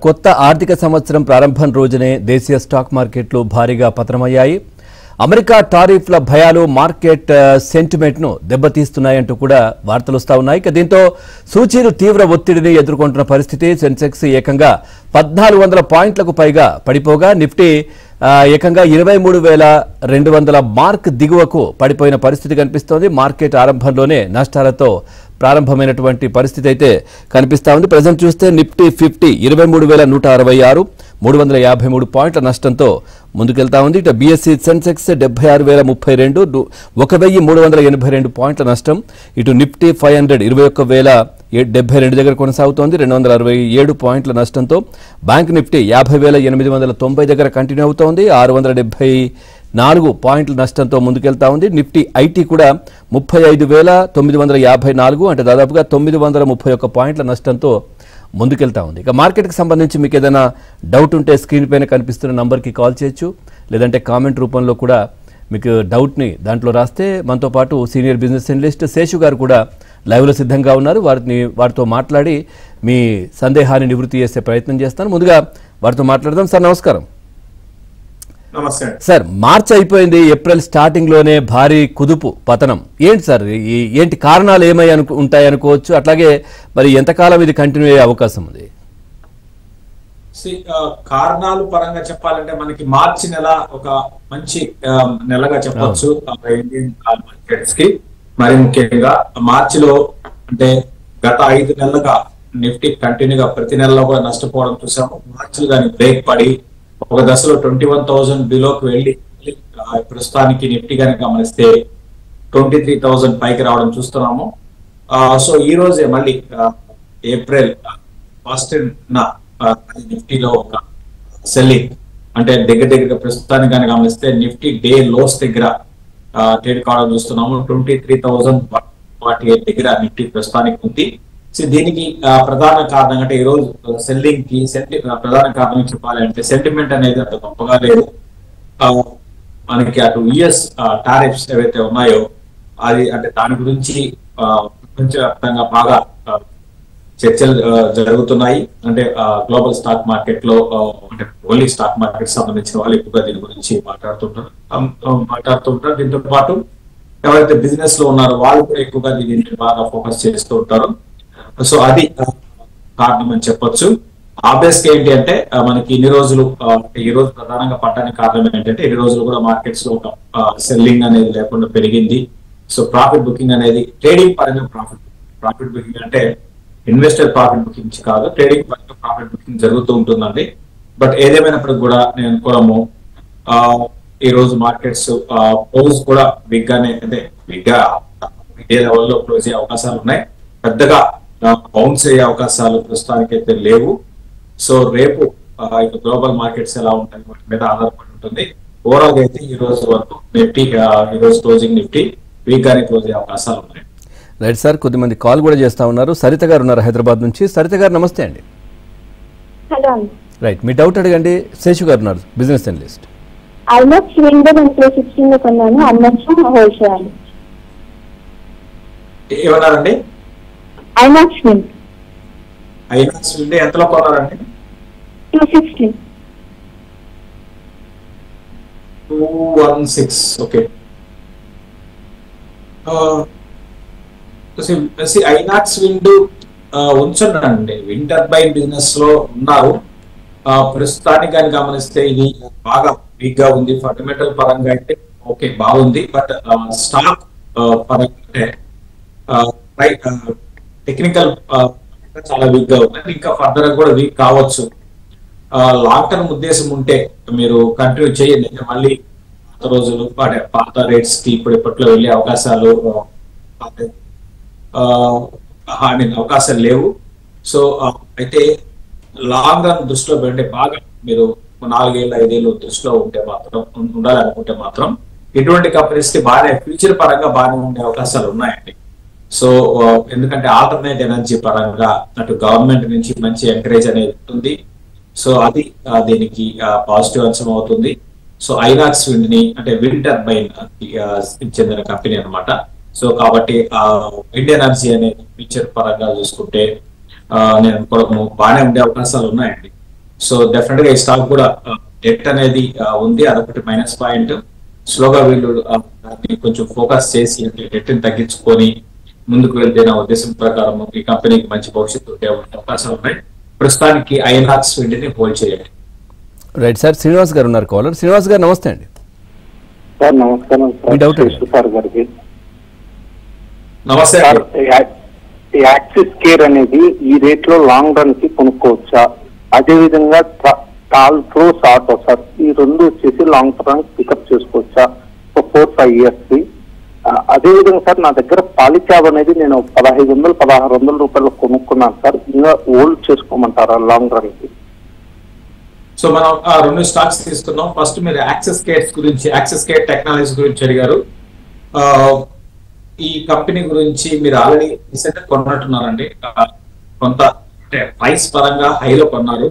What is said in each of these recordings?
కొత్త ఆర్థిక సంవత్సరం ప్రారంభం రోజునే దేశీయ స్టాక్ మార్కెట్లు భారీగా పతనమయ్యాయి. అమెరికా టారిఫ్ల భయాలు మార్కెట్ సెంటిమెంట్ను దెబ్బతీస్తున్నాయంటూ కూడా వార్తలు వస్తా ఉన్నాయి. దీంతో సూచీలు తీవ్ర ఒత్తిడిని ఎదుర్కొంటున్న పరిస్థితి. సెన్సెక్స్ ఏకంగా 1400 పాయింట్లకు పైగా పడిపోగా నిఫ్టీ ఏకంగా 23,200 మార్క్ దిగువకు పడిపోయిన పరిస్థితి కనిపిస్తోంది. మార్కెట్ ఆరంభంలోనే నష్టాలతో ప్రారంభమైనటువంటి పరిస్థితి అయితే కనిపిస్తా ఉంది. ప్రజెంట్ చూస్తే నిఫ్టీ 50 23,166 353 పాయింట్ల నష్టంతో ముందుకెళ్తా ఉంది. ఇటు బీఎస్సీ సెన్సెక్స్ 76,032 1,382 పాయింట్ల నష్టం. ఇటు నిఫ్టీ 500 21,072 దగ్గర కొనసాగుతోంది 267 పాయింట్ల నష్టంతో. బ్యాంక్ నిఫ్టీ 50,890 దగ్గర కంటిన్యూ అవుతోంది 674 పాయింట్ల నష్టంతో ముందుకెళ్తా ఉంది. నిఫ్టీ ఐటీ కూడా 35,954 అంటే దాదాపుగా 931 పాయింట్ల నష్టంతో ముందుకెళ్తా ఉంది. ఇక మార్కెట్కి సంబంధించి మీకు ఏదైనా డౌట్ ఉంటే స్క్రీన్ పైన కనిపిస్తున్న నంబర్కి కాల్ చేయొచ్చు, లేదంటే కామెంట్ రూపంలో కూడా మీకు డౌట్ని దాంట్లో రాస్తే మనతో పాటు సీనియర్ బిజినెస్ అనలిస్ట్ శేషు గారు కూడా లైవ్లో సిద్ధంగా ఉన్నారు. వారితో మాట్లాడి మీ సందేహాన్ని నివృత్తి చేసే ప్రయత్నం చేస్తాను. ముందుగా వారితో మాట్లాడదాం. సార్ నమస్కారం. నమస్తే సార్, మార్చ్ అయిపోయింది, ఏప్రిల్ స్టార్టింగ్ లోనే భారీ కుదుపు పతనం. ఏంటి సార్, ఏంటి కారణాలు ఏమై ఉంటాయి అనుకోవచ్చు? అట్లాగే మరి ఎంతకాలం ఇది కంటిన్యూ అయ్యే అవకాశం ఉంది? కారణాలు పరంగా చెప్పాలంటే మనకి మార్చి నెల ఒక మంచి నెలగా చెప్పొచ్చు ఇండియన్ మార్కెట్స్ కి. మరి ముఖ్యంగా మార్చిలో అంటే గత 5 నెలలుగా నిఫ్టీ కంటిన్యూగా ప్రతి నెలలో కూడా నష్టపోవడం చూసాము. మార్చిలో దానికి బ్రేక్ పడి ఒక దశలో 21,000 బిలోకి వెళ్ళి ప్రస్తుతానికి నిఫ్టీ కనుక గమనిస్తే 23,000 పైకి రావడం చూస్తున్నాము. సో ఈ రోజే మళ్ళీ ఏప్రిల్ ఫస్ట్ నిఫ్టీలో ఒక సెల్లింగ్ అంటే దగ్గర ప్రస్తుతానికి కనుక గమనిస్తే నిఫ్టీ డే లోస్ దగ్గర ట్రేడ్ కావడం చూస్తున్నాము. 23,048 దగ్గర నిఫ్టీ ప్రస్తుతానికి ఉంది. సో దీనికి ప్రధాన కారణం అంటే ఈ రోజు సెల్లింగ్ కి ప్రధాన కారణం చెప్పాలి అంటే సెంటిమెంట్ అనేది అంత గొప్పగా లేదు. మనకి అటు యుఎస్ టారిఫ్స్ ఏవైతే ఉన్నాయో అది అంటే దాని గురించి ప్రపంచవ్యాప్తంగా బాగా చర్చలు జరుగుతున్నాయి. అంటే గ్లోబల్ స్టాక్ మార్కెట్ లో అంటే ఓన్లీ స్టాక్ మార్కెట్ సంబంధించిన వాళ్ళు ఎక్కువగా దీని గురించి మాట్లాడుతుంటారు. దీంతో పాటు ఎవరైతే బిజినెస్ లో ఉన్నారో వాళ్ళు కూడా ఎక్కువగా దీన్ని బాగా ఫోకస్ చేస్తూ ఉంటారు. సో అది కారణం అని చెప్పొచ్చు. ఆబ్వియస్ గా ఏంటి అంటే మనకి ఇన్ని రోజులు ఈ రోజు ప్రధానంగా పట్టడానికి కారణం ఏంటంటే ఇన్ని రోజులు కూడా మార్కెట్స్ లో ఒక సెల్లింగ్ అనేది లేకుండా పెరిగింది. సో ప్రాఫిట్ బుకింగ్ అనేది ట్రేడింగ్ పరంగా ప్రాఫిట్ బుకింగ్ అంటే ఇన్వెస్టర్ ప్రాఫిట్ బుకింగ్ కాదు, ట్రేడింగ్ పరంగా ప్రాఫిట్ బుకింగ్ జరుగుతూ ఉంటుందండి. బట్ ఏదేమైనప్పటికీ కూడా నేను అనుకోవడము ఈ రోజు మార్కెట్స్ క్లోజ్ కూడా బిగ్ గానే అంటే బిగ్ గా ఇదే లెవెల్లో క్లోజ్ అయ్యే అవకాశాలు ఉన్నాయి. పెద్దగా బౌన్స్ అయ్యే అవకాశాలు ప్రస్తుతానికి అయితే లేవు. సో రేపు ఇక గ్లోబల్ మార్కెట్స్ ఎలా ఉంటాయి వాటి మీద ఆధారపడి ఉంటుంది. ఓవరాల్ గా అయితే ఈ రోజు వరకు నిఫ్టీ ఈ రోజు క్లోజింగ్ నిఫ్టీ వీక్ గానే క్లోజ్ అయ్యే అవకాశాలు ఉన్నాయి. రైట్ సార్, కొద్దిమంది కాల్ కూడా చేస్తా ఉన్నారు. సరిత గారు ఉన్నారు హైదరాబాద్ నుంచి. సరిత గారు నమస్తే అండి. హలో. రైట్, మీ డౌట్ అడగండి. శేషు గారు ఉన్నారు, బిజినెస్ అనలిస్ట్. ఐనాక్స్ విండో 16 కొన్నాను, అమ్మచ్చు హోల్డ్ చేయాలి. ఏమన్నారండి? ఐనాక్స్ విండో ఎంతలో కొన్నారండి? 260. 216. ఓకే. ఐనాక్స్ విండో ఉంచండి. విండ్ టర్బైన్ బిజినెస్ లో ఉన్నారు. ప్రస్తుతానికి కానీ గమనిస్తే ఇది బాగా వీక్ గా ఉంది. ఫండమెంటల్ పరంగా అయితే ఓకే బాగుంది. బట్ స్టాక్ పరంగా అంటే టెక్నికల్ చాలా వీక్ గా ఉంది. ఇంకా ఫర్దర్ కూడా వీక్ కావచ్చు. లాంగ్ టర్మ్ ఉద్దేశం ఉంటే మీరు కంటిన్యూ చేయండి. మళ్ళీ పాత రోజులు పాత రేట్స్ కి ఇప్పట్లో వెళ్ళే అవకాశాలు అవకాశాలు లేవు. సో అయితే లాంగ్ రన్ దృష్టిలో పెట్టి బాగా మీరు 4 ఏళ్ళు 5 ఏళ్ళు దృష్టిలో ఉండాలనుకుంటే మాత్రం ఇటువంటి కంపెనీస్ కి బాగానే ఫ్యూచర్ పరంగా బాగానే ఉండే అవకాశాలు ఉన్నాయండి. సో ఎందుకంటే ఆల్టర్నేట్ ఎనర్జీ పరంగా అటు గవర్నమెంట్ నుంచి మంచి ఎంకరేజ్ అనేది ఉంటుంది. సో అది దీనికి పాజిటివ్ అంశం అవుతుంది. సో ఐనాక్స్ విండ్ ని అంటే విండ్ టర్బైన్ చెందిన కంపెనీ అనమాట. సో కాబట్టి విండ్ ఎనర్జీ అనే ఫ్యూచర్ పరంగా చూసుకుంటే నేను కూడా బాగానే ఉండే అవకాశాలు ఉన్నాయండి. సో డెఫినెట్ గా ఈ స్టాక్ కూడా డెట్ అనేది ఉంది, అదొకటి మైనస్ పాయింట్. స్లోగా వీళ్ళు దాన్ని కొంచెం ఫోకస్ చేసి డెట్ ని తగ్గించుకొని ముందుకు వెళ్తే నా ఉద్దేశం ప్రకారం ఈ కంపెనీకి మంచి భవిష్యత్తు ఉండే అవకాశాలు ఉన్నాయి. ప్రస్తుతానికి ఐనాక్స్ వీటిని హోల్డ్ చేయండి. రైట్ సార్, శ్రీనివాస్ గారు ఉన్నారు కాలర్. శ్రీనివాస్ గారు నమస్తే అండి. సార్ నమస్కారం మీ డౌట్ సార్. ఏంటి? సుతార్ గారికి నమస్తే. సార్, యాక్సిస్ కేర్ అనేది ఈ రేట్ లో లాంగ్ రన్ కి కొనుక్కోవచ్చా? అదే విధంగా టాల్ ప్రోస్ ఆటో సార్, ఈ రెండు వచ్చేసి లాంగ్ రన్ పికప్ చేసుకోవచ్చా 4-5 years కి? అదే విధంగా సార్, నా దగ్గర పాలిక్యాబ్ అనేది నేను 1500-1600 రూపాయలు కొనుక్కున్నాను సార్. ఇంకా హోల్డ్ చేసుకోమంటారా లాంగ్ రన్ కి? సో మనం రెండు స్టాక్స్ తీసుకున్నాం. ఫస్ట్ మీరు యాక్సెస్ కేర్స్ గురించి, యాక్సెస్ కేర్ టెక్నాలజీస్ గురించి అడిగారు. ఈ కంపెనీ గురించి మీరు ఆల్రెడీ రీసెంట్ గా కొన్నట్టున్నారండి. కొంత అంటే ప్రైస్ పరంగా హైలో కొన్నారు.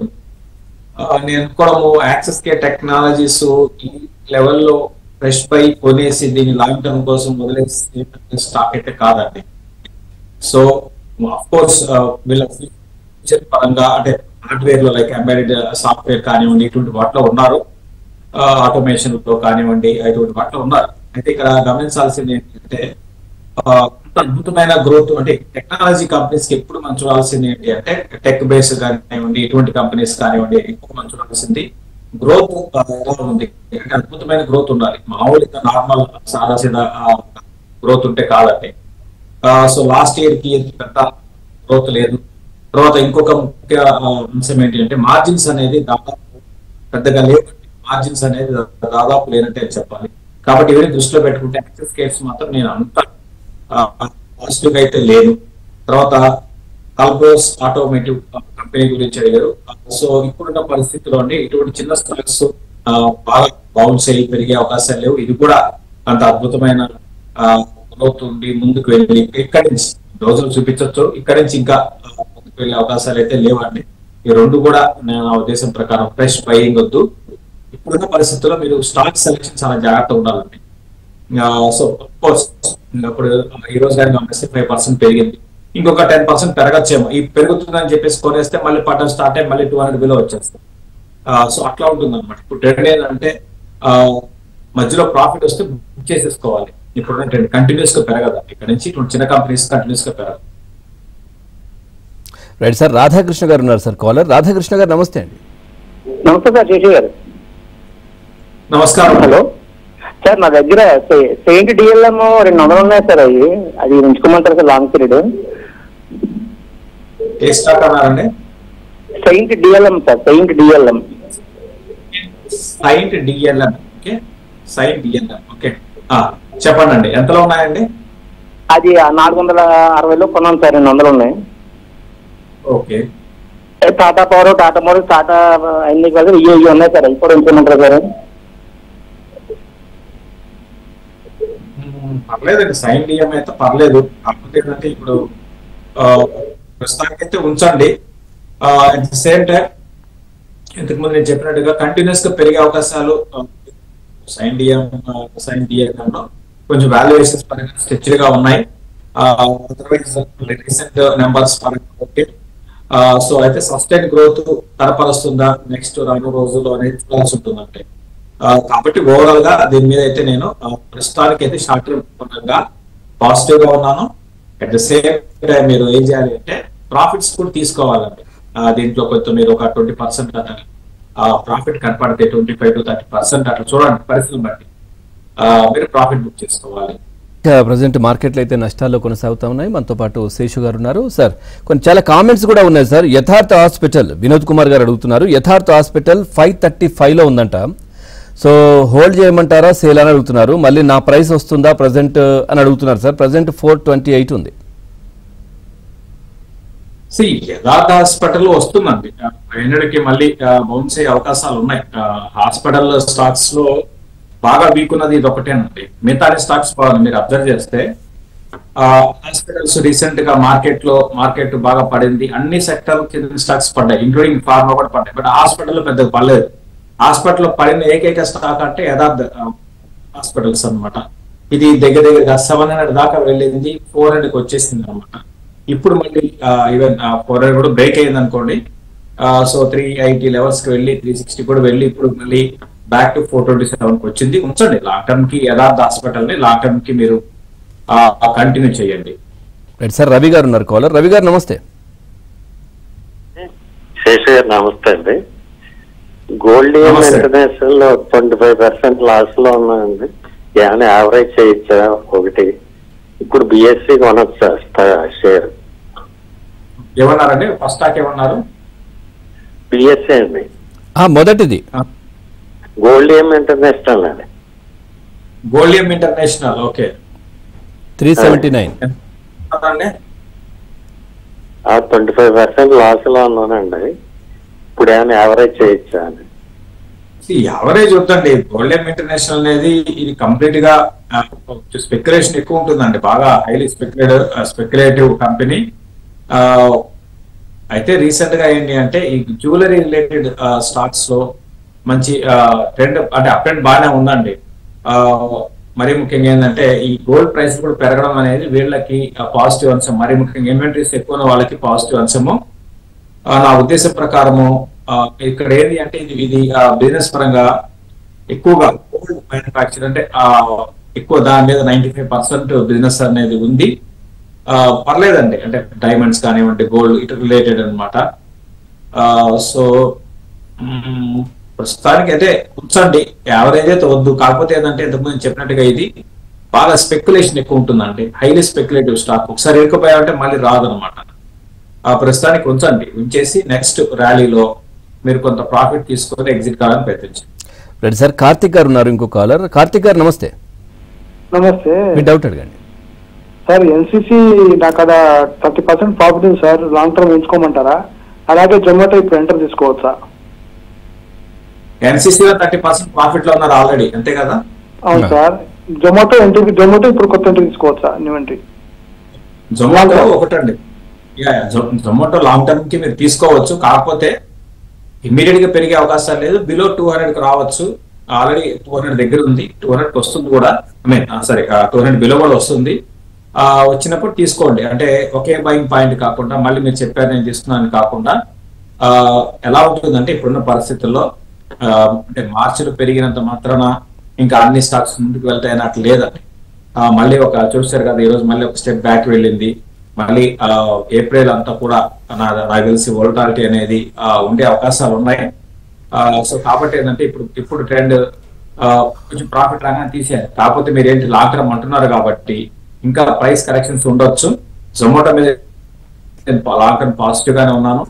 నేను కూడా యాక్సెస్ కేర్ టెక్నాలజీస్ ఈ లెవెల్లో ఫ్రెష్ బై కొనేసి దీన్ని లాంగ్ టర్మ్ కోసం వదిలేసి స్టాక్ అయితే కాదండి. సో అఫ్ కోర్స్ వీళ్ళ ఫ్యూచర్ పరంగా అంటే హార్డ్వేర్ లో లైక్ ఎంబెడెడ్ సాఫ్ట్వేర్ కానివ్వండి, ఇటువంటి వాటిలో ఉన్నారు. ఆటోమేషన్ లో కానివ్వండి, ఇటువంటి వాటిలో ఉన్నారు. అయితే ఇక్కడ గమనించాల్సింది ఏంటంటే అద్భుతమైన గ్రోత్ అంటే టెక్నాలజీ కంపెనీస్ కి ఎప్పుడు మనం చూడాల్సింది ఏంటి అంటే టెక్ బేస్ కానివ్వండి, ఇటువంటి కంపెనీస్ కానివ్వండి, ఎక్కువ మనం చూడాల్సింది గ్రోత్ ఎలా ఉంది అంటే అద్భుతమైన గ్రోత్ ఉండాలి. మామూలుగా నార్మల్ సాదాసీదా గ్రోత్ ఉంటే కాదండి. సో లాస్ట్ ఇయర్ కి పెద్ద గ్రోత్ లేదు. తర్వాత ఇంకొక ముఖ్య అంశం ఏంటి అంటే మార్జిన్స్ అనేది దాదాపు పెద్దగా లేవు. మార్జిన్స్ అనేది దాదాపు లేనట్టే చెప్పాలి. కాబట్టి ఇవన్నీ దృష్టిలో పెట్టుకుంటే యాక్సెస్ కేర్స్ మాత్రం నేను అంత పాజిటివ్ అయితే లేదు. తర్వాత కాల్కోస్ ఆటోమేటివ్ కంపెనీ గురించి అడిగారు. సో ఇప్పుడున్న పరిస్థితిలో ఇటువంటి చిన్న స్టాక్స్ బాగా బౌన్స్ అయ్యి పెరిగే అవకాశాలు లేవు. ఇది కూడా అంత అద్భుతమైన గ్రోత్ ఉండి ముందుకు వెళ్ళి ఇక్కడి నుంచి రోజులు చూపించవచ్చు, ఇక్కడి నుంచి ఇంకా ముందుకు వెళ్ళే అవకాశాలు అయితే లేవండి. ఈ రెండు కూడా నా ఉద్దేశం ప్రకారం ఫ్రెష్ బయింగ్ వద్దు. ఇప్పుడున్న పరిస్థితుల్లో మీరు స్టాక్ సెలెక్షన్ చాలా జాగ్రత్తగా ఉండాలండి. సో కోర్స్ ఇప్పుడు ఈ రోజు కానీ గమనిస్తే 5% పెరిగింది, ఇంకొక 10% పెరగచ్చేమో. ఈ పెరుగుతుందని చెప్పేసి కొనేస్తే మళ్ళీ పట్టం స్టార్ట్ అయ్యి మళ్ళీ 200 బిలో వచ్చేస్తాం. సో అట్లా ఉంటుంది అనమాట. ఇప్పుడు ట్రెండ్ ఏంటంటే మధ్యలో ప్రాఫిట్ వస్తే బుక్ చేసేసుకోవాలి. ఇప్పుడు ట్రెండ్ కంటిన్యూస్ గా పెరగదు. ఇక్కడ నుంచి ఇప్పుడు చిన్న కంపెనీస్ కంటిన్యూస్ గా పెరగదు. రైట్ సార్, రాధాకృష్ణ గారు ఉన్నారు సార్ కాలర్. రాధాకృష్ణ గారు నమస్తే అండి. నమస్తే సార్, శేషు గారు. నమస్కారం. హలో సార్, నా దగ్గర సెయింట్ డిఎల్ఎం 200 ఉన్నాయి సార్. అది ఉంచుకోమంటారు సార్ లాంగ్ పీరియడ్? ఏ స్టాక్ అన్నారండి? Cyient DLM sir, Cyient DLM. Cyient DLM. Okay, Cyient DLM. Okay, చెప్పండి అండి, ఎంతలో ఉన్నాయండి? అది 460లో కొన్నాను సార్, 200 ఉన్నాయి. Okay, Tata power, Tata model, Tata అన్ని కలిసి ఇవి ఉన్నాయి సార్. ఇప్పుడు ఉంచమంటారు సార్? పర్లేదండి, సైన్ డిఎం అయితే పర్లేదు. కాకపోతే ఏంటంటే ఇప్పుడు ప్రస్తుతానికి అయితే ఉంచండి. అట్ ది సేమ్ టైం ఇంతకుముందు నేను చెప్పినట్టుగా కంటిన్యూస్ గా పెరిగే అవకాశాలు సైన్ డిఎం కొంచెం వాల్యుయేషన్స్ పరంగా స్ట్రెచ్డ్ గా ఉన్నాయి. అదర్వైజ్ రీసెంట్ నెంబర్స్ పరంగా ఓకే. సో అయితే సస్టైన్ గ్రోత్ కనపరుస్తుందా నెక్స్ట్ 2 రోజుల్లో అనేది చూడాల్సి ఉంటుందంటే. కాబట్టి ఓవరాల్ గా దీని మీద అయితే నేను ప్రస్తుతానికి అయితే షార్ట్ టర్మ్ పరంగా పాజిటివ్ గా ఉన్నాను. అట్ ద సేమ్ టైం మీరు ఏం చేయాలి అంటే ప్రాఫిట్స్ కూడా తీసుకోవాలండి. దీంట్లో కొంచెం మీరు ఒక 20% అట్లా ప్రాఫిట్ కనపడితే 25 to 30% అట్లా చూడండి, పరిస్థితులను బట్టి మీరు ప్రాఫిట్ బుక్ చేసుకోవాలి. ప్రజెంట్ మార్కెట్లో అయితే నష్టాల్లో కొనసాగుతా ఉన్నాయి. మనతో పాటు శేషు గారు ఉన్నారు. సార్, కొన్ని చాలా కామెంట్స్ కూడా ఉన్నాయి సార్. యథార్థ హాస్పిటల్ వినోద్ కుమార్ గారు అడుగుతున్నారు, యథార్థ హాస్పిటల్ 535లో ఉందంట, సో హోల్డ్ చేయమంటారా సేల్ అని అడుగుతున్నారు. మళ్ళీ నా ప్రైస్ వస్తుందా ప్రజెంట్ అని అడుగుతున్నారు సార్. ప్రజెంట్ 428 ఉంది. యథార్థ హాస్పిటల్ వస్తుందండి, 500కి మళ్ళీ బౌన్స్ అయ్యే అవకాశాలు ఉన్నాయి. హాస్పిటల్ స్టాక్స్ లో బాగా వీక్ ఉన్నది ఇది ఒకటేనండి. మిగతా స్టాక్స్ మీరు అబ్జర్వ్ చేస్తే హాస్పిటల్స్ రీసెంట్ గా మార్కెట్ బాగా పడింది. అన్ని సెక్టర్ కింద స్టాక్స్ పడ్డాయి, ఇంక్లూడింగ్ ఫార్మా కూడా పడ్డాయి. బట్ హాస్పిటల్ పెద్దగా పడలేదు. హాస్పిటల్ పడిన ఏకైక స్టాక్ అంటే యథార్థ హాస్పిటల్స్ అనమాట. ఇది దగ్గరగా 700 దాకా వెళ్ళింది, 400కి వచ్చేసింది అనమాట. ఇప్పుడు మళ్ళీ ఈవెన్ 400 కూడా బ్రేక్ అయింది అనుకోండి. సో 380 లెవెల్స్ కి వెళ్ళి 360 కూడా వెళ్ళి ఇప్పుడు మళ్ళీ బ్యాక్ టు 427 కి వచ్చింది. ఉంచండి లాంగ్ టర్మ్ కి యథార్థ హాస్పిటల్ ని లాంగ్ టర్మ్ కి మీరు కంటిన్యూ చేయండి. రైట్ సార్, రవి గారు ఉన్నారు కాలర్. రవి గారు నమస్తే. శేషు గారు నమస్తే అండి. గోల్డియన్ ఇంటర్నేషనల్ లో 25% లాస్ లో ఉన్నాయండి. ఏమైనా యావరేజ్ చేయొచ్చా ఒకటి? ఇప్పుడు బిఎస్సి కొనొచ్చా షేర్? ఏమన్నారండి? ఫస్ట్ స్టాక్ ఏమన్నారు? బిఎస్సి అండి, మొదటిది గోల్డియన్ ఇంటర్నేషనల్ అండి. Goldiam international, okay. 379. 25% లాస్ లో ఉన్నానండి. ఇప్పుడు ఏమైనా యావరేజ్ చేయొచ్చా అని? యావరేజ్ వద్దండి. గోల్డియం ఇంటర్నేషనల్ అనేది ఇది కంప్లీట్ గా స్పెక్యులేషన్ ఎక్కువ ఉంటుందండి. బాగా హైలీ స్పెక్యులేటివ్ కంపెనీ. అయితే రీసెంట్ గా ఏంటి అంటే ఈ జ్యువెలరీ రిలేటెడ్ స్టాక్స్ లో మంచి ట్రెండ్ అంటే అప్ ట్రెండ్ బాగానే ఉందండి. మరీ ముఖ్యంగా ఏంటంటే ఈ గోల్డ్ ప్రైస్ కూడా పెరగడం అనేది వీళ్ళకి పాజిటివ్ అంశం. మరీ ముఖ్యంగా ఇన్వెంటరీస్ ఎక్కువ ఉన్న వాళ్ళకి పాజిటివ్ అంశము. నా ఉద్దేశం ప్రకారము ఇక్కడ ఏది అంటే ఇది బిజినెస్ పరంగా ఎక్కువగా గోల్డ్ మ్యానుఫ్యాక్చర్ అంటే ఎక్కువ దాని మీద 95% బిజినెస్ అనేది ఉంది. పర్లేదండి, అంటే డైమండ్స్ కానివ్వండి, గోల్డ్ ఇటు రిలేటెడ్ అనమాట. సో ప్రస్తుతానికి అయితే ఉంచండి, యావరేజ్ అయితే వద్దు. కాకపోతే ఏంటంటే ఇంతకుముందు చెప్పినట్టుగా ఇది బాగా స్పెక్యులేషన్ ఎక్కువ ఉంటుందండి, హైలీ స్పెక్యులేటివ్ స్టాక్. ఒకసారి ఇరుక్కుపోయామంటే మళ్ళీ రాదనమాట. ప్రస్తుతానికి ఉంచండి, ఉంచేసి నెక్స్ట్ ర్యాలీలో మీరు కొంత ప్రాఫిట్ తీసుకొని ఎగ్జిట్ కావాలని ప్రయత్నించండి. రైట్ సార్, కార్తిక్ గారు ఉన్నారు ఇంకో కాలర్. కార్తిక్ గారు నమస్తే. నమస్తే. మీ డౌట్ అడగండి సార్. ఎన్సీసీ నాకు అక్కడ 30% ప్రాఫిట్ ఉంది సార్, లాంగ్ టర్మ్ ఉంచుకోమంటారా? అలాగే జొమాటో ఇప్పుడు ఎంటర్ తీసుకోవచ్చా? ఎన్సీసీలో 30% ప్రాఫిట్ లో ఉన్నారు ఆల్రెడీ, అంతే కదా? అవును సార్. జొమాటో ఇప్పుడు కొత్త ఎంట్రీ తీసుకోవచ్చా? న్యూ ఎంట్రీ జొమాటో ఒకటండి. జొమాటో లాంగ్ టర్మ్ కి మీరు తీసుకోవచ్చు, కాకపోతే ఇమ్మీడియట్ గా పెరిగే అవకాశాలు లేదు. బిలో 200 కి రావచ్చు. ఆల్రెడీ 200 దగ్గర ఉంది, 200 కి వస్తుంది కూడా. 200 బిలో కూడా వస్తుంది. వచ్చినప్పుడు తీసుకోండి. అంటే ఒకే బయింగ్ పాయింట్ కాకుండా మళ్ళీ మీరు చెప్పారు నేను తీసుకున్నాను కాకుండా ఎలా ఉంటుందంటే ఇప్పుడున్న పరిస్థితుల్లో అంటే మార్చిలో పెరిగినంత మాత్రాన ఇంకా అన్ని స్టాక్స్ ముందుకు వెళ్తాయని అట్లా లేదండి. మళ్ళీ చూస్తారు కదా, ఈరోజు మళ్ళీ ఒక స్టెప్ బ్యాక్ వెళ్ళింది. మళ్ళీ ఏప్రిల్ అంతా కూడా నాకు తెలిసి వోలటాలిటీ అనేది ఉండే అవకాశాలు ఉన్నాయి. సో కాబట్టి ఏంటంటే ఇప్పుడు ట్రెండ్ కొంచెం ప్రాఫిట్ రాగానే తీసేయాలి. కాకపోతే మీరు ఏంటి లాంగ్ టర్మ్ అంటున్నారు కాబట్టి ఇంకా ప్రైస్ కరెక్షన్స్ ఉండొచ్చు. జొమాటో మీద లాంగ్ టర్మ్ పాజిటివ్ గానే ఉన్నాను.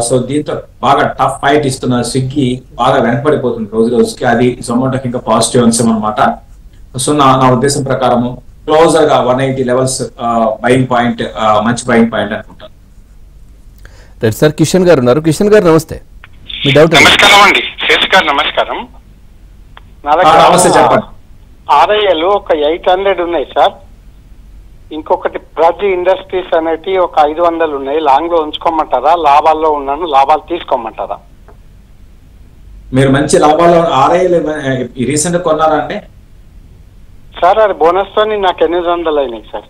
సో దీంతో బాగా టఫ్ ఫైట్ ఇస్తున్న స్విగ్గీ బాగా వెనకబడిపోతుంది రోజు రోజుకి. అది జొమాటోకి ఇంకా పాజిటివ్ అంశం అనమాట. సో నా ఉద్దేశం ప్రకారము క్లోజర్ గా 180 లెవెల్స్ బయింగ్ పాయింట్, మంచి బయింగ్ పాయింట్ అనుకుంటాను. రైట్ సార్, కిషన్ గారు ఉన్నారు. కిషన్ గారు నమస్తే. మీ డౌట్? నమస్కారం అండి శేష్ గారు, నమస్కారం. నా నమస్తే, చెప్పండి. ఆర్ఐఎల్ ఒక 800 ఉన్నాయి సార్. ఇంకొకటి ప్రజ్ ఇండస్ట్రీస్ అనేటి ఒక 500 ఉన్నాయి. లాంగ్ లో ఉంచుకోమంటారా? లాభాల్లో ఉన్నాను, లాభాలు తీసుకోమంటారా? మీరు మంచి లాభాల్లో ఆర్ఐఎల్ రీసెంట్ కొన్నారా అండి? సార్ అది బోనస్ తో నాకు 800 అయినాయి సార్.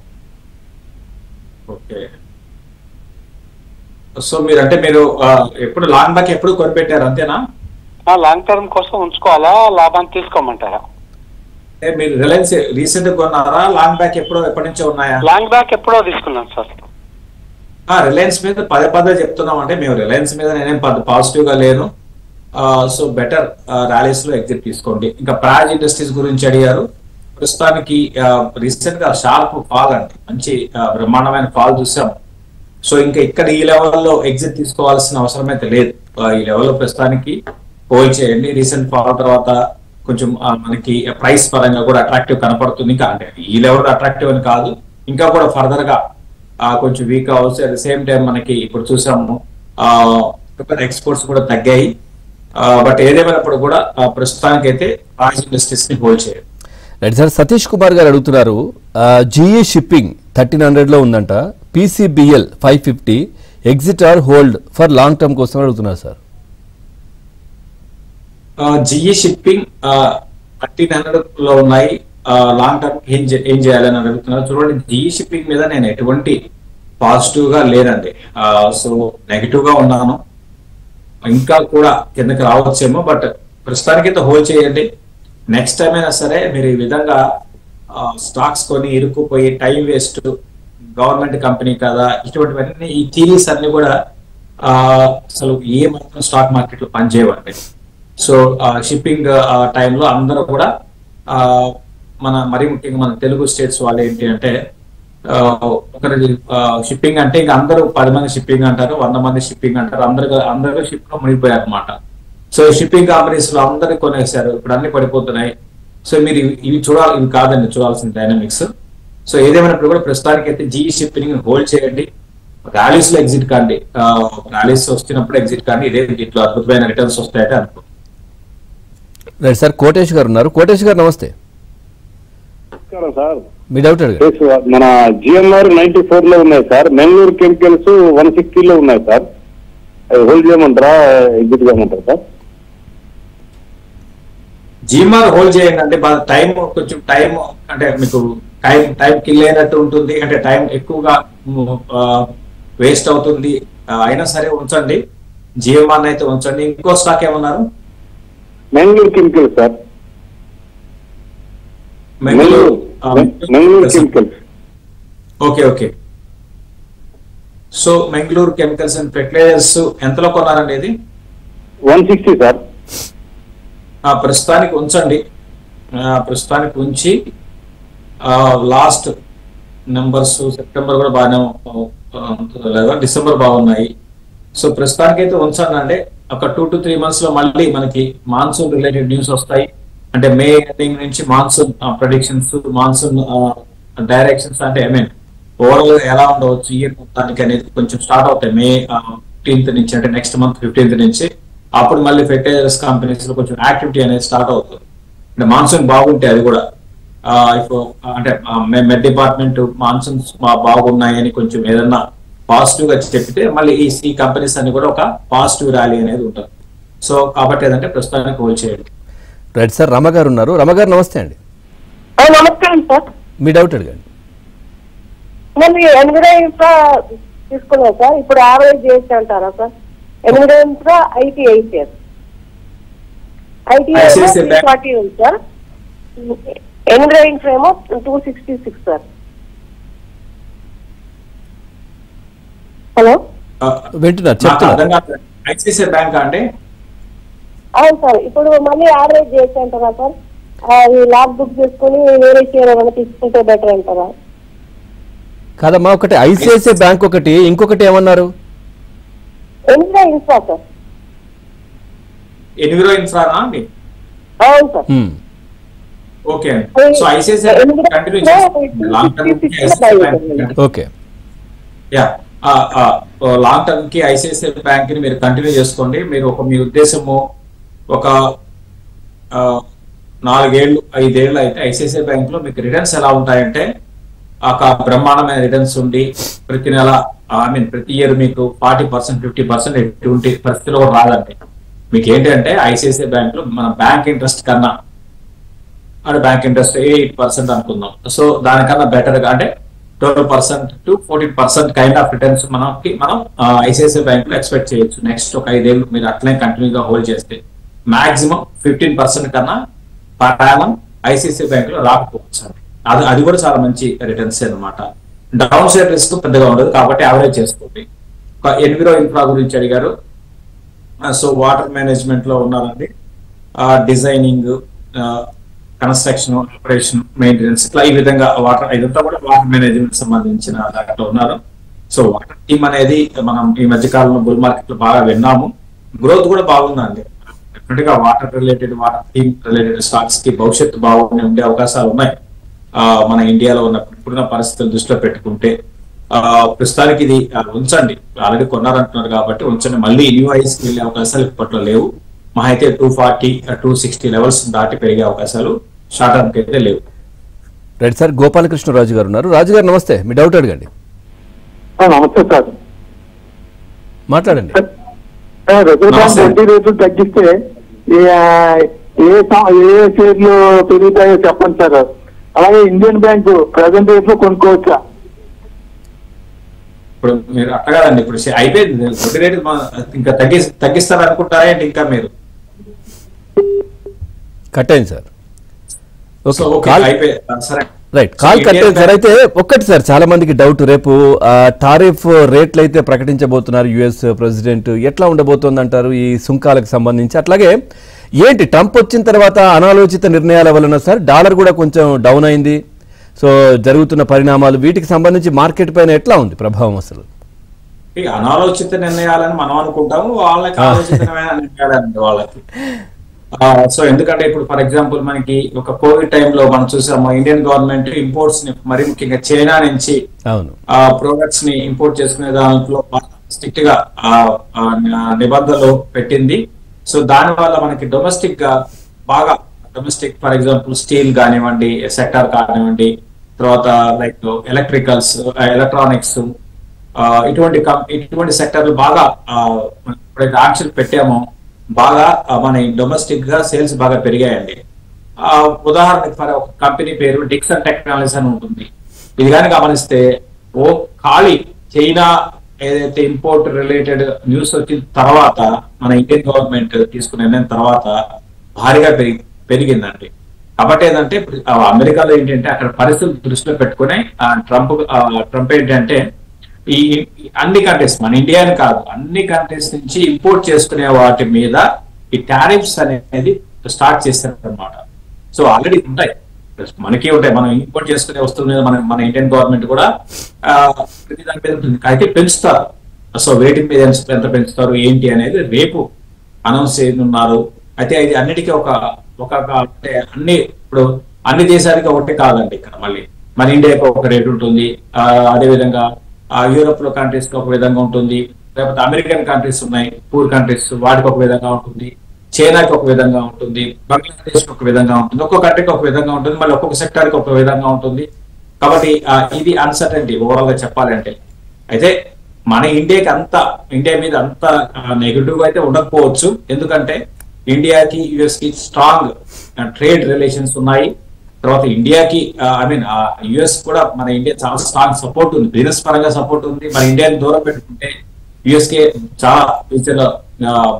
ఓకే. సో మీరు ఎప్పుడు లాంగ్ బ్యాక్ ఎప్పుడు కొనిపెట్టారు అంతేనా? లాంగ్ టర్మ్ కోసం ఉంచుకోవాలా, లాభాన్ని తీసుకోమంటారా? మీరు రిలయన్స్ రీసెంట్ కొన్నారా? లాంగ్ బ్యాక్ ఎప్పటి నుంచో ఉన్నాయా? లాంగ్ బ్యాక్ ఎప్పుడో తీసుకున్నాను సార్. రిలయన్స్ మీద పదే చెప్తున్నాం అంటే మేము రిలయన్స్ మీద నేనేం పాజిటివ్ గా లేను. సో బెటర్ ర్యాలీస్ లో ఎగ్జిట్ తీసుకోండి. ఇంకా ప్రాజ్ ఇండస్ట్రీస్ గురించి అడిగారు. ప్రస్తుతానికి రీసెంట్ గా షార్ప్ ఫాల్ అండి, మంచి బ్రహ్మాండమైన ఫాల్ చూసాం. సో ఇంకా ఇక్కడ ఈ లెవెల్లో ఎగ్జిట్ తీసుకోవాల్సిన అవసరం అయితే లేదు. ఈ లెవెల్లో ప్రస్తుతానికి హోల్డ్ చేయండి. రీసెంట్ ఫాల్ తర్వాత కొంచెం మనకి ప్రైస్ పరంగా కూడా అట్రాక్టివ్ కనపడుతుంది. ఇంకా అంటే ఈ లెవెల్ అట్రాక్టివ్ అని కాదు, ఇంకా కూడా ఫర్దర్ గా కొంచెం వీక్ అవ్వచ్చు. అట్ ద సేమ్ టైం మనకి ఇప్పుడు చూసాము ఎక్స్పోర్ట్స్ కూడా తగ్గాయి. బట్ ఏదేమైనప్పుడు కూడా ప్రస్తుతానికి అయితే ప్రాజ్ ఇండస్ట్రీస్ ని హోల్డ్ చేయాలి. రైట్ సార్, సతీష్ కుమార్ గారు అడుగుతున్నారు. జిఈ షిప్పింగ్ 1300 లో ఉందంట, PCBL 550, exit or hold for long term కోసం అడుగుతున్నారు సార్. జిఈ షిప్పింగ్ 1300 లో ఉన్నాయి. లాంగ్ టర్మ్ ఏం చేయాలని అడుగుతున్నారు. చూడండి, జిఈ షిప్పింగ్ మీద నేను ఎటువంటి పాజిటివ్ గా లేనండి. సో నెగిటివ్ గా ఉన్నాను. ఇంకా కూడా కిందకి రావచ్చేమో, బట్ ప్రస్తుతానికైతే హోల్డ్ చేయండి. నెక్స్ట్ టైం అయినా సరే మీరు ఈ విధంగా స్టాక్స్ కొని ఇరుక్కుపోయి టైం వేస్ట్, గవర్నమెంట్ కంపెనీ కదా, ఇటువంటివన్నీ ఈ థీరీస్ అన్ని కూడా అసలు ఏ మాత్రం స్టాక్ మార్కెట్ లో పనిచేయవండి. సో షిప్పింగ్ టైంలో అందరూ కూడా మరి ముఖ్యంగా మన తెలుగు స్టేట్స్ వాళ్ళు ఏంటి అంటే ఒకరి షిప్పింగ్ అంటే ఇంకా అందరూ 10 మంది షిప్పింగ్ అంటారు, 100 మంది షిప్పింగ్ అంటారు, అందరూ షిప్ లో మునిగిపోయారు అనమాట. సో షిప్పింగ్ కంపెనీస్ లో అందరు కొనేసారు, ఇప్పుడు అన్ని పడిపోతున్నాయి. సో మీరు ఇవి కాదండి చూడాల్సిన డైనమిక్స్. సో ఏదేమైనప్పుడు కూడా ప్రస్తుతానికి అయితే జీఈ షిప్పింగ్ హోల్డ్ చేయండి, ర్యాలీస్ లో ఎగ్జిట్ కాండి, ర్యాలీస్ వస్తున్నప్పుడు ఎగ్జిట్ కాండి. ఇదే దీంట్లో అద్భుతమైన రిటర్న్స్ వస్తాయంటే అనుకో. రైట్ సార్, కోటేష్ గారు ఉన్నారు. కోటేష్ గారు నమస్తే. సార్ మీ డౌట్ అడగండి. మన జిఎంఆర్ 94 లో ఉన్నాయి సార్, మెంగళూరు కెమికల్స్ 160 లో ఉన్నాయి సార్. హోల్డ్ చేయమంటారా, ఎగ్జిట్ చేయమంటారా సార్? జిఎంఆర్ హోల్డ్ చేయండి. అంటే కొంచెం టైం అంటే మీకు టైం కిల్ అయినట్టు ఉంటుంది, అంటే టైం ఎక్కువగా వేస్ట్ అవుతుంది. అయినా సరే ఉంచండి, జిఎంఆర్ అయితే ఉంచండి. ఇంకో స్టాక్ ఏమన్నారు? Mangalore chemicals sir. Mangalore chemicals. Okay. So Mangalore chemicals and fertilizers ఎంతలో కొన్నారండి? ఇది 160 సార్. ప్రస్తుతానికి ఉంచండి, ప్రస్తుతానికి ఉంచి లాస్ట్ నెంబర్స్ సెప్టెంబర్ కూడా బాగానే లేదా డిసెంబర్ బాగున్నాయి. సో ప్రస్తుతానికి అయితే ఉంచండి. ఒక 2 to 3 months లో మళ్ళీ మనకి మాన్సూన్ రిలేటెడ్ న్యూస్ వస్తాయి. అంటే మే ఎండింగ్ నుంచి మాన్సూన్ ప్రెడిక్షన్స్, మాన్సూన్ డైరెక్షన్స్, అంటే ఓవరాల్ గా ఎలా ఉండవచ్చు ఇయర్ మొత్తానికి అనేది కొంచెం స్టార్ట్ అవుతాయి మే 15th నుంచి, అంటే నెక్స్ట్ మంత్ 15th నుంచి. అప్పుడు మళ్ళీ ఫెర్టిలైజర్స్ కంపెనీస్ లో కొంచెం యాక్టివిటీ అనేది స్టార్ట్ అవుతుంది. అంటే మాన్సూన్ బాగుంటే అది కూడా అంటే మెడ్ డిపార్ట్మెంట్ మాన్సూన్స్ బాగున్నాయని కొంచెం ఏదన్నా పాజిటివ్ గా చెప్పితే మళ్ళీ ఈ కంపెనీస్ అన్ని కూడా ఒక పాజిటివ్ ర్యాలీ అనేది ఉంటుంది. సో కాబట్టి ఏదంటే ప్రస్తుతానికి హోల్డ్ చేయండి. రైట్ సార్, రమగారు ఉన్నారు. రమగారు నమస్తే అండి. నమస్కారం సార్. మీ డౌట్ అడగండి. నేను ఎనిమిదో ఇన్ఫ్రా తీసుకున్నాను సార్, ఇప్పుడు యావరేజ్ చేసి అంటారా సార్? ఎనిమిదో ఇన్ఫ్రా ITICS 340 ఉంది సార్, ఎనిమిదో ఇన్ఫ్రా ఏమో 266 సార్. హలో వింటున్నారు, చెప్తున్నారు. ఐసిఐసిఐ బ్యాంక్ అంటే అవును సార్, ఇప్పుడు మళ్ళీ యావరేజ్ చేసి అంటారా సార్? అది లాక్ బుక్ చేసుకుని వేరే షేర్ ఏమైనా తీసుకుంటే బెటర్ అంటారా? కాదమ్మా, ఒకటి ఐసిఐసిఐ బ్యాంక్, ఒకటి ఇంకొకటి ఏమన్నారు? ఎనిమిదో ఇన్ఫ్రా సార్. ఎనిమిదో ఇన్ఫ్రానా అండి? అవును sir. Okay, so ICICI continue చేయండి లాంగ్ టర్మ్ కి. ICICI bank okay, yeah, long term కి ఐసిఐసిఐ బ్యాంక్ ని మీరు కంటిన్యూ చేసుకోండి. మీరు మీ ఉద్దేశము ఒక 4 ఏళ్ళు 5 ఏళ్ళు అయితే ఐసిఐసిఐ బ్యాంక్ లో మీకు రిటర్న్స్ ఎలా ఉంటాయంటే ఒక బ్రహ్మాండమైన రిటర్న్స్ ఉండి ప్రతి నెల ప్రతి ఇయర్ మీకు 40%, 50% ఎటువంటి పరిస్థితిలో కూడా రాదండి. మీకు ఏంటంటే ఐసిఐసిఐ బ్యాంక్ లో మన బ్యాంక్ ఇంట్రెస్ట్ కన్నా అంటే బ్యాంక్ ఇంట్రెస్ట్ 8% అనుకుందాం. సో దానికన్నా బెటర్ గా అంటే 12% to 14% కైండ్ ఆఫ్ రిటర్న్స్ మనం ఐసిఐసిఐ బ్యాంక్ లో ఎక్స్పెక్ట్ చేయొచ్చు. నెక్స్ట్ ఒక 5 ఏళ్ళు మీరు అట్లనే కంటిన్యూగా హోల్డ్ చేస్తే మాక్సిమం 15% కన్నా పర్ యానం ఐసిఐసిఐ బ్యాంక్ లో రాకపోవచ్చు. అది కూడా చాలా మంచి రిటర్న్స్ అన్నమాట. డౌన్ సైడ్ రిస్క్ పెద్దగా ఉండదు కాబట్టి యావరేజ్ చేసుకోండి. ఒక ఎన్విరో ఇన్ఫ్రా గురించి అడిగారు. సో వాటర్ మేనేజ్మెంట్ లో ఉన్నారండి, డిజైనింగ్, కన్స్ట్రక్షన్, ఆపరేషన్, మెయింటెనెన్స్, ఇట్లా ఈ విధంగా ఇదంతా కూడా వాటర్ మేనేజ్మెంట్ సంబంధించిన దాంట్లో ఉన్నారు. సో వాటర్ టీమ్ అనేది మనం ఈ మధ్య కాలంలో బుల్ మార్కెట్ లో బాగా విన్నాము. గ్రోత్ కూడా బాగుందండి. డెఫినెట్ గా వాటర్ టీమ్ రిలేటెడ్ స్టాక్స్ కి భవిష్యత్తు బాగుండే ఉండే అవకాశాలు ఉన్నాయి. మన ఇండియాలో ఇప్పుడున్న పరిస్థితులు దృష్టిలో పెట్టుకుంటే ప్రస్తుతానికి ఇది ఉంచండి. ఆల్రెడీ కొన్నారంటున్నారు కాబట్టి ఉంచండి. మళ్ళీ న్యూ ఐస్ కి వెళ్ళే అవకాశాలు ఇప్పట్లో లేవు. మా అయితే 240, 260 లెవెల్స్ దాటి పెరిగే అవకాశాలు షార్ట్ టర్మ్ కి అయితే లేవు. రైట్ సార్, గోపాలకృష్ణరాజు గారు ఉన్నారు. రాజు గారు నమస్తే, మీ డౌట్ అడగండి. నమస్తే సార్, మాట్లాడండి. వడ్డీ రేట్లు తగ్గిస్తే ఏ షేర్లు పెరుగుతాయో చెప్పండి సార్. అలాగే ఇండియన్ బ్యాంక్ ప్రెసెంట్ రేట్ లో కొనుక్కోవచ్చా? ఇప్పుడు మీరు అట్లా కదండి, ఇప్పుడు అయిపోయింది వడ్డీ రేటు ఇంకా తగ్గిస్తారు అనుకుంటారా ఏంటి ఇంకా మీరు? కట్ అయింది సార్. సో ఓకే అయిపోయింది సరే రైట్, కాల్ కట్ అయింది సార్. అయితే ఒక్కటి సార్, చాలా మందికి డౌట్, రేపు టారిఫ్ రేట్లు అయితే ప్రకటించబోతున్నారు యుఎస్ ప్రెసిడెంట్, ఎట్లా ఉండబోతోంది అంటారు ఈ సుంకాలకు సంబంధించి? అట్లాగే ఏంటి ట్రంప్ వచ్చిన తర్వాత అనాలోచిత నిర్ణయాల వలన సార్ డాలర్ కూడా కొంచెం డౌన్ అయింది. సో జరుగుతున్న పరిణామాలు వీటికి సంబంధించి మార్కెట్ పైన ఎట్లా ఉంది ప్రభావం అసలు? అనాలోచిత నిర్ణయాలని మనం అనుకుంటాము, వాళ్ళకి ఆలోచితమైన నిర్ణయాలండి వాళ్ళకి. సో ఎందుకంటే ఇప్పుడు ఫర్ ఎగ్జాంపుల్ మనకి ఒక కోవిడ్ టైంలో మనం చూసాము, ఇండియన్ గవర్నమెంట్ ఇంపోర్ట్స్ ని మరి ముఖ్యంగా చైనా నుంచి ప్రొడక్ట్స్ ని ఇంపోర్ట్ చేసుకునే దాంట్లో స్ట్రిక్ట్ గా నిబంధనలు పెట్టింది. సో దాని వల్ల మనకి డొమెస్టిక్ గా బాగా డొమెస్టిక్ ఫర్ ఎగ్జాంపుల్ స్టీల్ కానివ్వండి, సెక్టర్ కానివ్వండి, తర్వాత లైక్ ఎలక్ట్రికల్స్, ఎలక్ట్రానిక్స్, ఇటువంటి సెక్టర్లు బాగా ఎప్పుడైతే ఆంక్షలు పెట్టామో బాగా మన డొమెస్టిక్ గా సేల్స్ బాగా పెరిగాయండి. ఉదాహరణకి ఫర్ ఒక కంపెనీ పేరు డిక్సన్ టెక్నాలజీస్ అని ఉంటుంది. ఇది కానీ గమనిస్తే ఖాళీ చైనా ఏదైతే ఇంపోర్ట్ రిలేటెడ్ న్యూస్ వచ్చిన తర్వాత మన ఇండియన్ గవర్నమెంట్ తీసుకునే నిర్ణయం తర్వాత భారీగా పెరిగిందండి. కాబట్టి ఏంటంటే అమెరికాలో ఏంటంటే అక్కడ పరిస్థితులు దృష్టిలో పెట్టుకుని ట్రంప్ ఏంటంటే ఈ అన్ని కంట్రీస్, మన ఇండియాని కాదు అన్ని కంట్రీస్ నుంచి ఇంపోర్ట్ చేసుకునే వాటి మీద ఈ టారిఫ్స్ అనేది స్టార్ట్ చేస్తారు అనమాట. సో ఆల్రెడీ ఉంటాయి, మనకి ఉంటాయి, మనం ఇంపోర్ట్ చేసుకునే వస్తువుల మీద మన ఇండియన్ గవర్నమెంట్ కూడా ప్రతి దాని మీద ఉంటుంది, అయితే పెంచుతారు. సో వేటి మీద ఎంత పెంచుతారు ఏంటి అనేది రేపు అనౌన్స్ చేయనున్నారు. అయితే ఇది అన్నిటికీ ఒక అంటే ఇప్పుడు అన్ని దేశాలకి ఒకటే కాదండి. ఇక్కడ మళ్ళీ మన ఇండియాకి ఒక రేట్ ఉంటుంది, అదేవిధంగా యూరోప్ లో కంట్రీస్ కి ఒక విధంగా ఉంటుంది, లేకపోతే అమెరికన్ కంట్రీస్ ఉన్నాయి పూర్ కంట్రీస్, వాటికి ఒక విధంగా ఉంటుంది, చైనాకి ఒక విధంగా ఉంటుంది, బంగ్లాదేశ్ కి ఒక విధంగా ఉంటుంది, ఒక్కొక్క కంట్రీకి ఒక విధంగా ఉంటుంది, మళ్ళీ ఒక్కొక్క సెక్టర్ కి ఒక విధంగా ఉంటుంది. కాబట్టి ఇది అన్సర్టెనిటీ ఓవరాల్ గా చెప్పాలంటే. అయితే మన ఇండియా మీద అంత నెగిటివ్ అయితే ఉండకపోవచ్చు, ఎందుకంటే ఇండియాకి యుఎస్ కి స్ట్రాంగ్ ట్రేడ్ రిలేషన్స్ ఉన్నాయి. తర్వాత ఇండియాకి యుఎస్ కూడా మన ఇండియా చాలా స్ట్రాంగ్ సపోర్ట్ ఉంది, బిజినెస్ పరంగా సపోర్ట్ ఉంది. మన ఇండియాని దూరం పెట్టుకుంటే యుఎస్ కి చాలా ఫ్యూచర్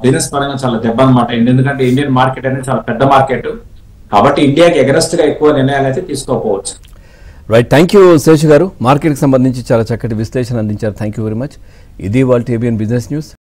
బిజినెస్ పరంగా చాలా దెబ్బ అనమాట. ఎందుకంటే ఇండియన్ మార్కెట్ అనేది చాలా పెద్ద మార్కెట్, కాబట్టి ఇండియాకి ఎగరెస్ట్ గా ఎక్కువ నిర్ణయాలు అయితే తీసుకోకపోవచ్చు. రైట్, థ్యాంక్ యూ శేషు గారు, మార్కెట్కి సంబంధించి చాలా చక్కటి విశ్లేషణ అందించారు. Thank you very much. ఇది వాళ్ళ ఏబిఎన్ బిజినెస్ న్యూస్.